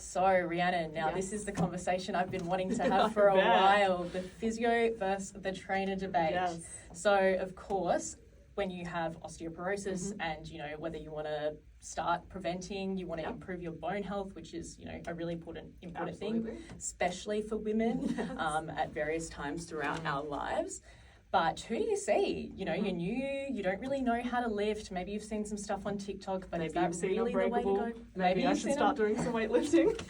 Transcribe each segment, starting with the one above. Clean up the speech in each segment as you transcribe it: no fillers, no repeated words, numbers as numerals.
So, Rhiannon, now this is the conversation I've been wanting to have for a bet. while, the physio versus the trainer debate. Yes. So, of course, when you have osteoporosis and, you know, whether you want to start preventing, you want to improve your bone health, which is, you know, a really important thing, especially for women at various times throughout our lives. But who do you see? You know, you're new, you don't really know how to lift. Maybe you've seen some stuff on TikTok, but Maybe is that you've seen really the way to go? Maybe I should start doing some weightlifting.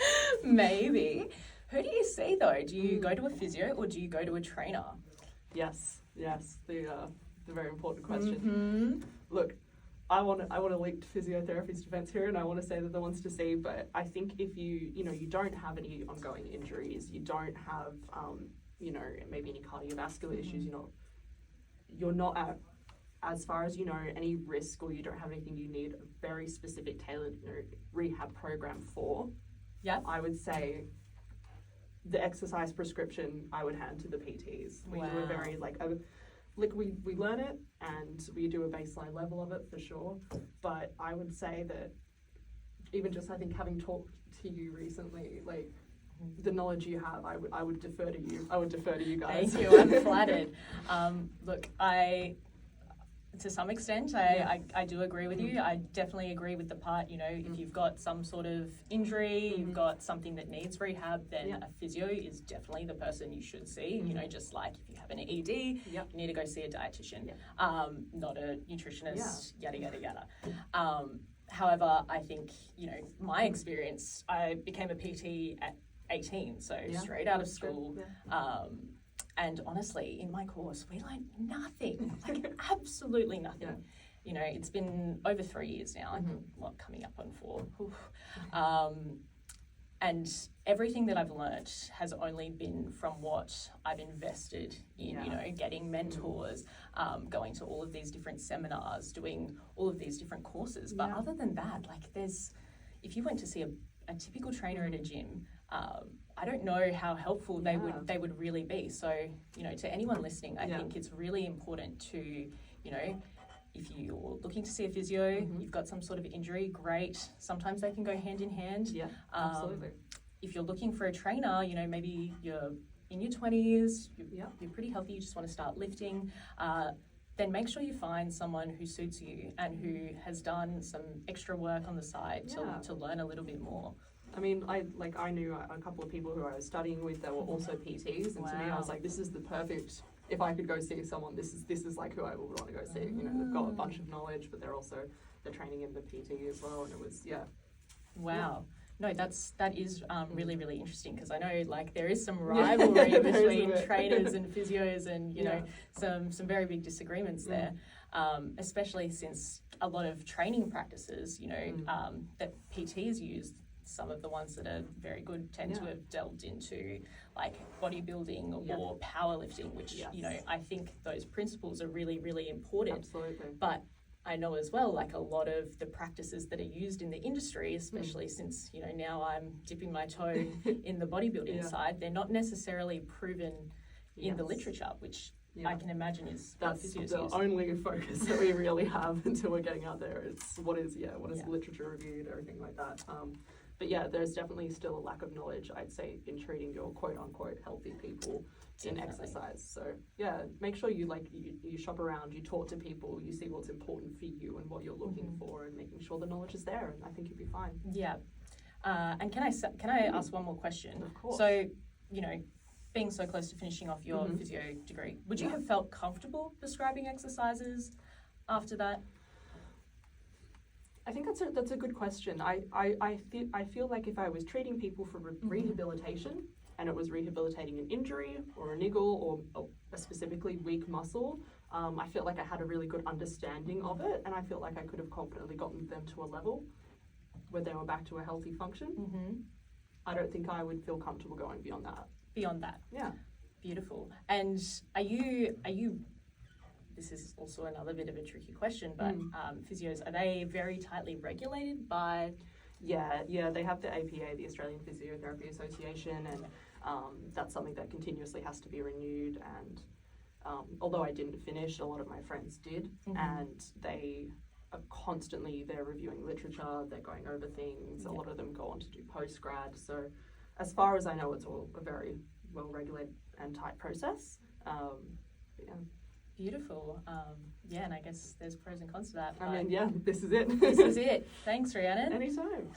Maybe. Who do you see though? Do you go to a physio or do you go to a trainer? Yes. The very important question. Look, I want to link to physiotherapy's defense here, and I want to say they're the ones to see. But I think if you don't have any ongoing injuries, you don't have maybe any cardiovascular issues, you're not at, as far as you know, any risk, or you don't have anything you need a very specific tailored rehab program for. Yeah, I would say the exercise prescription I would hand to the PTs. We do a very we learn it and we do a baseline level of it for sure. But I would say that even just, I think, having talked to you recently, like, the knowledge you have, I would defer to you. I would defer to you guys. Thank you. I'm flattered. Look, to some extent, I do agree with you. I definitely agree with the part, if you've got some sort of injury, you've got something that needs rehab, then a physio is definitely the person you should see. Just like if you have an ED, you need to go see a dietitian, not a nutritionist, yada, yada, yada. However, I think, my experience, I became a PT at 18, so straight out of school. And honestly, in my course, we learned nothing, like absolutely nothing. It's been over 3 years now, I think, coming up on 4. And everything that I've learnt has only been from what I've invested in, getting mentors, going to all of these different seminars, doing all of these different courses. But other than that, if you went to see a typical trainer at a gym, I don't know how helpful they would really be. So, to anyone listening, I think it's really important to, if you're looking to see a physio, you've got some sort of injury, great. Sometimes they can go hand in hand. Yeah, absolutely. If you're looking for a trainer, maybe you're in your 20s, you're pretty healthy, you just want to start lifting, then make sure you find someone who suits you and who has done some extra work on the side to learn a little bit more. I mean, I knew a couple of people who I was studying with that were also PTs, and to me, I was like, this is the perfect. If I could go see someone, this is like who I would want to go see. They've got a bunch of knowledge, but they're training in the PT as well, and it was Wow. No, that is really, really interesting, because I know there is some rivalry between trainers and physios, and some very big disagreements there, especially since a lot of training practices that PTs use. Some of the ones that are very good tend to have delved into bodybuilding or powerlifting, which I think those principles are really, really important. Absolutely. But I know as well, a lot of the practices that are used in the industry, especially since now I'm dipping my toe in the bodybuilding side, they're not necessarily proven in the literature, which I can imagine that's the only focus that we really have until we're getting out there. It's what is literature reviewed, everything like that. But there's definitely still a lack of knowledge, I'd say, in treating your quote-unquote healthy people in exercise. So, make sure you shop around, you talk to people, you see what's important for you and what you're looking for, and making sure the knowledge is there, and I think you'll be fine. Yeah. And can I ask one more question? Of course. So, being so close to finishing off your physio degree, would you have felt comfortable prescribing exercises after that? I think that's a good question. I feel like if I was treating people for rehabilitation, and it was rehabilitating an injury or a niggle or a specifically weak muscle, I felt like I had a really good understanding of it, and I felt like I could have confidently gotten them to a level where they were back to a healthy function. I don't think I would feel comfortable going beyond that. Yeah. Beautiful. And are you this is also another bit of a tricky question, but physios, are they very tightly regulated by? Yeah, they have the APA, the Australian Physiotherapy Association, and that's something that continuously has to be renewed. And although I didn't finish, a lot of my friends did, and they are constantly, they're reviewing literature, they're going over things. A lot of them go on to do post-grad. So as far as I know, it's all a very well-regulated and tight process. Yeah. Beautiful. Yeah, and I guess there's pros and cons to that. I mean, yeah, this is it. This is it. Thanks, Rhiannon. Anytime.